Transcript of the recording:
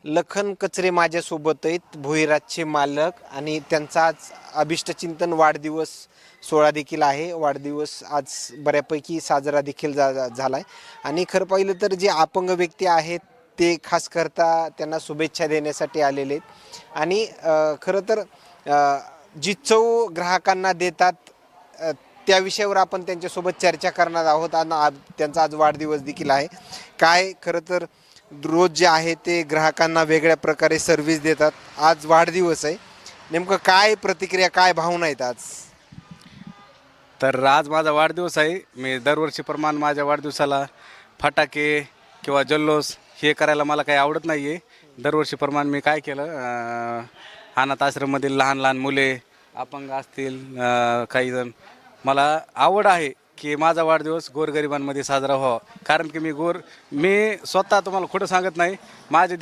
लखन कचरे माझ्यासोबत आहेत, भुईराजचे मालक, आणि त्यांचा आज अभिष्टचिंतन वाढदिवस सोहळा देखील आहे. वाढदिवस आज बऱ्यापैकी साजरा देखील झाला आहे. आणि खरं पाहिलं तर जे अपंग व्यक्ती आहेत ते खास करता त्यांना शुभेच्छा देण्यासाठी आलेले आहेत. आणि खरं तर जी चव ग्राहकांना देतात त्या विषयावर आपण त्यांच्यासोबत चर्चा करणार आहोत. आणि त्यांचा आज वाढदिवस देखील आहे. काय खरं तर रोज जे आहे ते ग्राहकांना वेगळ्या प्रकारे सर्व्हिस देतात. आज वाढदिवस आहे, नेमकं काय प्रतिक्रिया, काय भावना आहेत आज? तर आज माझा वाढदिवस आहे. मी दरवर्षीप्रमाणे माझ्या वाढदिवसाला फटाके किंवा जल्लोष हे करायला मला काही आवडत नाही आहे. दरवर्षीप्रमाणे मी काय केलं, अनाथ आश्रममधील लहान लहान मुले अपंग असतील, काही जण, मला आवड आहे की माझा वाढदिवस गोरगरिबांमध्ये साजरा व्हावा. कारण की मी स्वतः तुम्हाला खोटं सांगत नाही, माझे